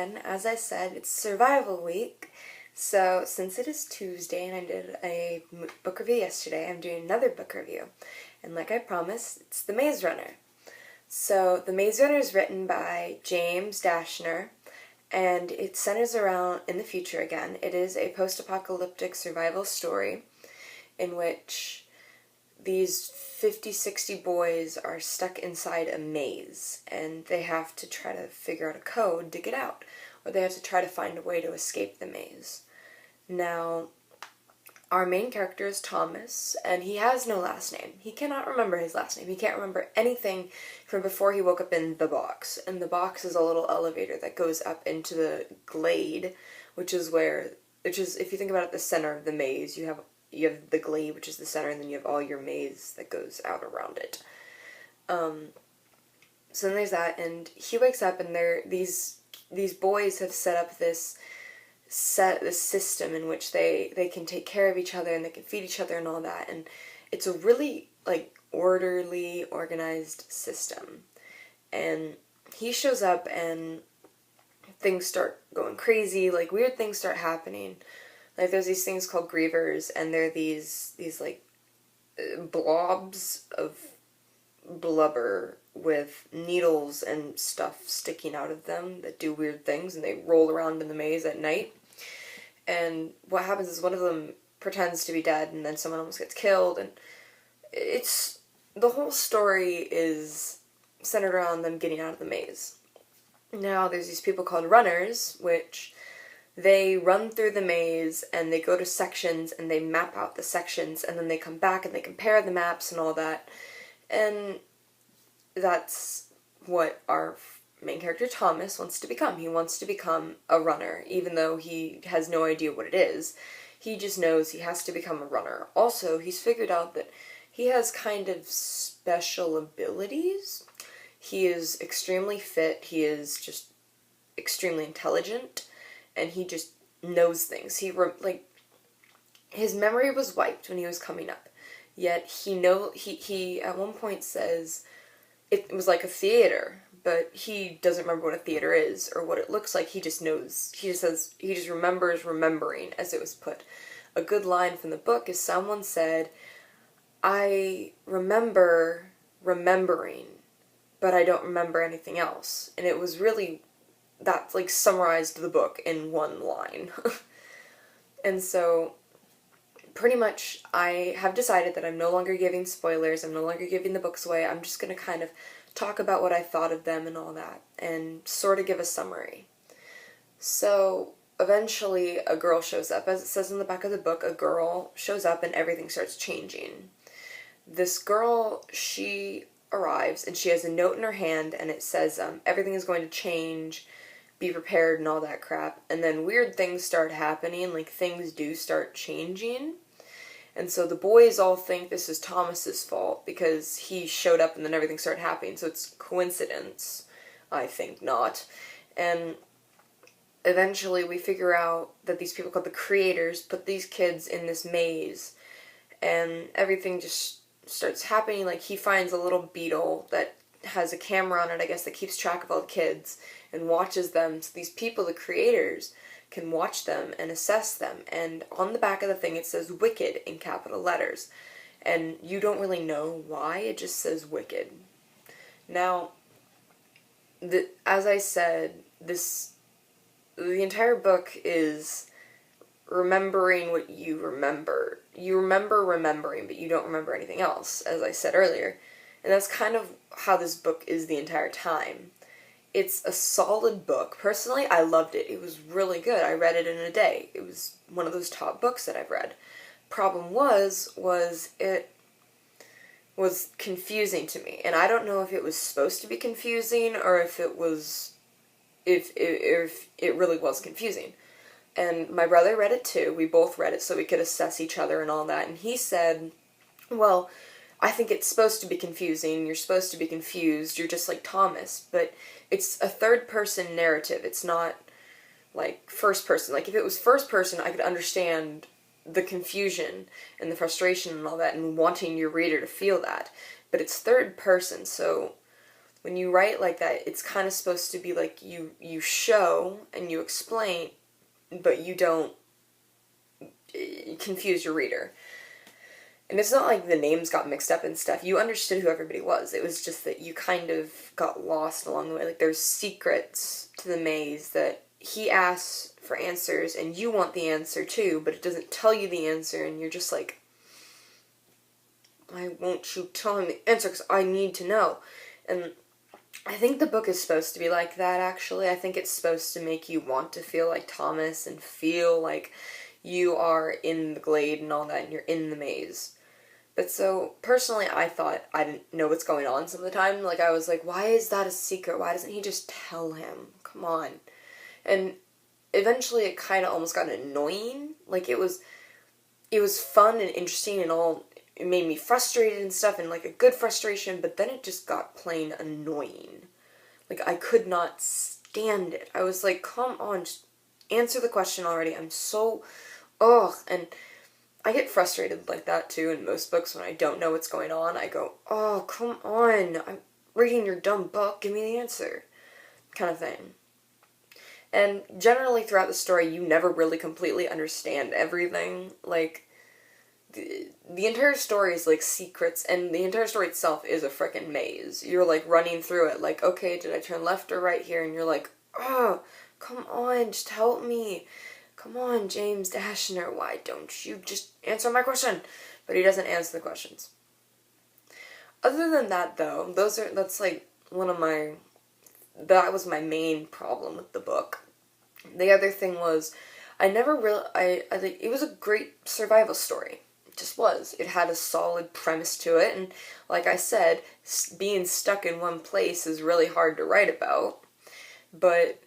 again. As I said, it's survival week. So since it is Tuesday and I did a book review yesterday, I'm doing another book review. And like I promised, it's The Maze Runner. So The Maze Runner is written by James Dashner, and it centers around in the future again. It is a post-apocalyptic survival story in which these 50-60 boys are stuck inside a maze, and they have to try to figure out a code to get out, or they have to try to find a way to escape the maze. Now, our main character is Thomas, and he has no last name. He cannot remember his last name. He can't remember anything from before he woke up in the box. And the box is a little elevator that goes up into the glade, which is, if you think about it, the center of the maze. You have the glade, which is the center, and then you have all your maze that goes out around it. So then there's that, and he wakes up, and these boys have set up this system in which they can take care of each other, and they can feed each other and all that, and it's a really, orderly, organized system. And he shows up, and things start going crazy, weird things start happening. There's these things called grievers, and they're these blobs of blubber with needles and stuff sticking out of them that do weird things, and they roll around in the maze at night. And what happens is one of them pretends to be dead, and then someone almost gets killed, and the whole story is centered around them getting out of the maze. Now, there's these people called runners, which they run through the maze, and they go to sections, and they map out the sections, and then they come back, and they compare the maps and all that. And that's what our main character, Thomas, wants to become. He wants to become a runner, even though he has no idea what it is. He just knows he has to become a runner. Also, he's figured out that he has kind of special abilities. He is extremely fit, he is just extremely intelligent, and he just knows things. His memory was wiped when he was coming up, yet he at one point says it was like a theater, but he doesn't remember what a theater is or what it looks like. He just knows. He just remembers remembering, as it was put. A good line from the book is someone said, "I remember remembering, but I don't remember anything else." And it was really, that summarized the book in one line. And so pretty much I have decided that I'm no longer giving spoilers, I'm no longer giving the books away. I'm just going to kind of talk about what I thought of them and all that, and sort of give a summary. So eventually a girl shows up. As it says in the back of the book, a girl shows up and everything starts changing. This girl, she arrives, and she has a note in her hand, and it says, everything is going to change, be prepared, and all that crap. And then weird things start happening, things do start changing. And so the boys all think this is Thomas's fault, because he showed up and then everything started happening, so it's coincidence. I think not. And eventually we figure out that these people called the creators put these kids in this maze, and everything just starts happening. He finds a little beetle that has a camera on it, I guess, that keeps track of all the kids and watches them. So these people, the creators, can watch them and assess them. And on the back of the thing it says "Wicked" in capital letters. And you don't really know why, it just says "Wicked." Now, as I said, the entire book is remembering what you remember. You remember remembering, but you don't remember anything else, as I said earlier. And that's kind of how this book is the entire time. It's a solid book. Personally, I loved it. It was really good. I read it in a day. It was one of those top books that I've read. Problem was it was confusing to me. And I don't know if it was supposed to be confusing or if it really was confusing. And my brother read it too. We both read it so we could assess each other and all that. And he said, well, I think it's supposed to be confusing. You're supposed to be confused. You're just like Thomas. But it's a third-person narrative. It's not first person. If it was first person, I could understand the confusion and the frustration and all that and wanting your reader to feel that. But it's third person, so when you write like that, it's kind of supposed to be like you show and you explain, but you don't confuse your reader. And it's not like the names got mixed up and stuff. You understood who everybody was. It was just that you kind of got lost along the way. Like, there's secrets to the maze that he asks for answers, and you want the answer too, but it doesn't tell you the answer, and you're just like, why won't you tell him the answer? Because I need to know. And I think the book is supposed to be like that, actually. I think it's supposed to make you want to feel like Thomas and feel like you are in the glade and all that, and you're in the maze. But so, personally, I thought I didn't know what's going on some of the time. Like, I was like, why is that a secret? Why doesn't he just tell him? Come on. And eventually it kind of almost got annoying. Like, it was fun and interesting and all. It made me frustrated and stuff, and like a good frustration, but then it just got plain annoying. Like, I could not stand it. I was like, come on, just answer the question already. I'm so... ugh. And I get frustrated like that too in most books when I don't know what's going on. I go, oh, come on, I'm reading your dumb book, give me the answer, kind of thing. And generally throughout the story, you never really completely understand everything. Like, the entire story is like secrets, and the entire story itself is a frickin' maze. You're like running through it, like, okay, did I turn left or right here? And you're like, oh, come on, just help me. Come on, James Dashner, why don't you just answer my question? But he doesn't answer the questions. Other than that, though, that's like that was my main problem with the book. The other thing was, I think it was a great survival story. It just was. It had a solid premise to it, and like I said, being stuck in one place is really hard to write about, but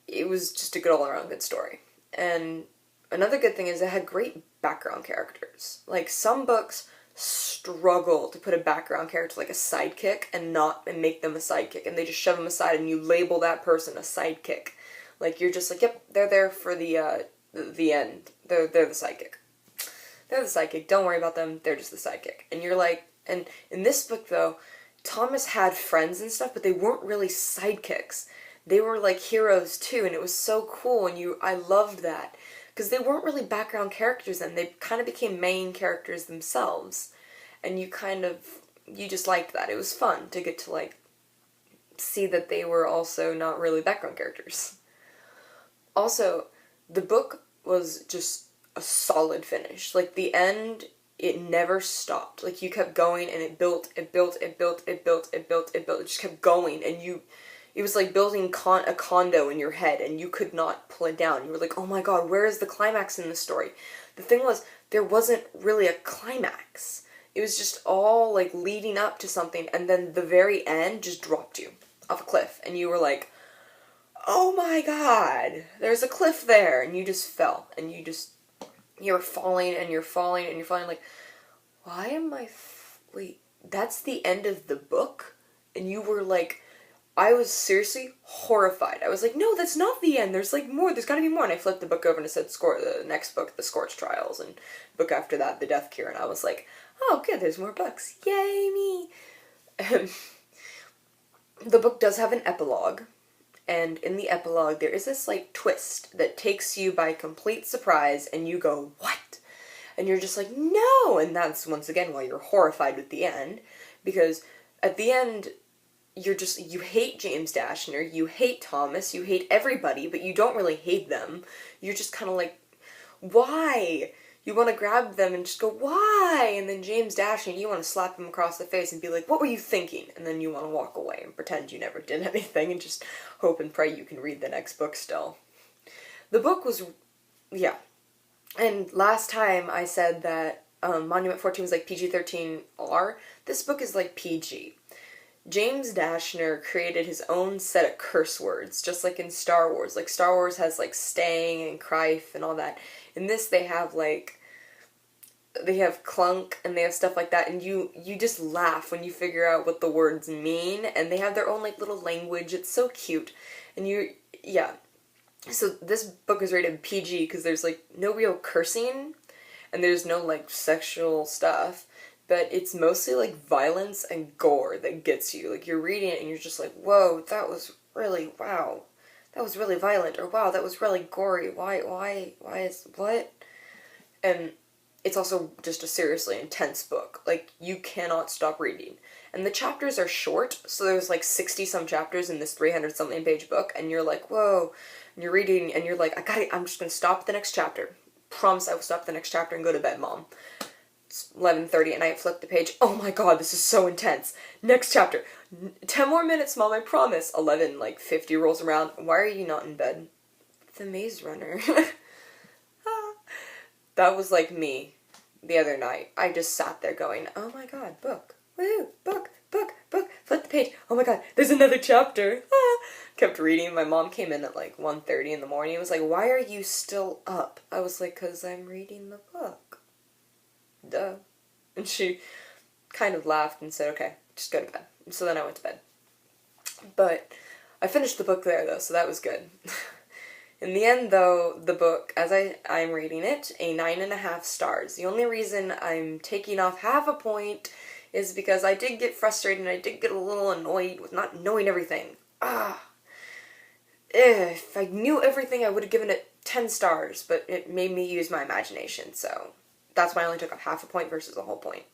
it was just a good all-around good story. And another good thing is it had great background characters. Like, some books struggle to put a background character like a sidekick and make them a sidekick, and they just shove them aside and you label that person a sidekick. Like, you're just like, yep, they're there for the end. They're the sidekick. They're the sidekick, don't worry about them, they're just the sidekick. And you're like, and in this book though, Thomas had friends and stuff, but they weren't really sidekicks. They were like heroes too, and it was so cool, and I loved that. Because they weren't really background characters then, they kind of became main characters themselves. And you just liked that. It was fun to get to like, see that they were also not really background characters. Also, the book was just a solid finish. Like, the end, it never stopped. Like, you kept going, and it built. It just kept going, and it was like building a condo in your head, and you could not pull it down. You were like, oh my god, where is the climax in the story? The thing was, there wasn't really a climax. It was just all, like, leading up to something, and then the very end just dropped you off a cliff, and you were like, oh my god, there's a cliff there, and you just fell, and you're falling, and you're falling, and you're falling, like, why am I, wait, that's the end of the book? And you were like, I was seriously horrified. I was like, no, that's not the end. There's like more. There's gotta be more. And I flipped the book over and it said the next book, The Scorch Trials, and book after that, The Death Cure. And I was like, oh, good, there's more books. Yay, me. The book does have an epilogue. And in the epilogue, there is this like twist that takes you by complete surprise, and you go, what? And you're just like, no! And that's, once again, why you're horrified with the end. Because at the end, you hate James Dashner, you hate Thomas, you hate everybody, but you don't really hate them. You're just kind of like, why? You want to grab them and just go, why? And then James Dashner, you want to slap him across the face and be like, what were you thinking? And then you want to walk away and pretend you never did anything and just hope and pray you can read the next book still. The book was, yeah. And last time I said that Monument 14 was like PG-13R. This book is like PG. James Dashner created his own set of curse words, just like in Star Wars. Like, Star Wars has, like, Stang and Crife and all that. In this, they have clunk and they have stuff like that, and you just laugh when you figure out what the words mean, and they have their own, like, little language. It's so cute. And yeah. So this book is rated PG because there's, like, no real cursing, and there's no, like, sexual stuff. but it's mostly like violence and gore that gets you. Like you're reading it and you're just like, whoa, that was really, wow, that was really violent, or wow, that was really gory. Why is, what? And it's also just a seriously intense book. Like, you cannot stop reading. And the chapters are short, so there's like 60 some chapters in this 300 something page book, and you're like, whoa, and you're reading, and you're like, I'm just gonna stop at the next chapter. Promise I will stop at the next chapter and go to bed, Mom. It's 11:30 and I flick the page. Oh my god, this is so intense. Next chapter. 10 more minutes, Mom, I promise. 11:50 rolls around. Why are you not in bed? The Maze Runner. That was like me the other night. I just sat there going, oh my god, book. Woohoo, book, flip the page. Oh my god, there's another chapter. Kept reading. My mom came in at like 1:30 in the morning and was like, why are you still up? I was like, because I'm reading the book. Duh. And she kind of laughed and said, okay, just go to bed. And so then I went to bed. But I finished the book there though, so that was good. In the end, though, the book, as I'm reading it, a 9.5 stars. The only reason I'm taking off half a point is because I did get frustrated and I did get a little annoyed with not knowing everything. If I knew everything, I would have given it 10 stars, but it made me use my imagination, so that's why I only took off half a point versus a whole point.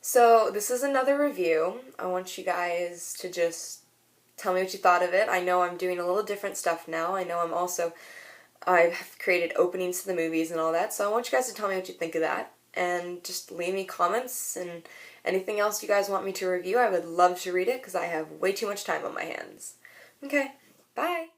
So, this is another review. I want you guys to just tell me what you thought of it. I know I'm doing a little different stuff now. I know I've created openings to the movies and all that, so I want you guys to tell me what you think of that. And just leave me comments and anything else you guys want me to review. I would love to read it because I have way too much time on my hands. Okay, bye!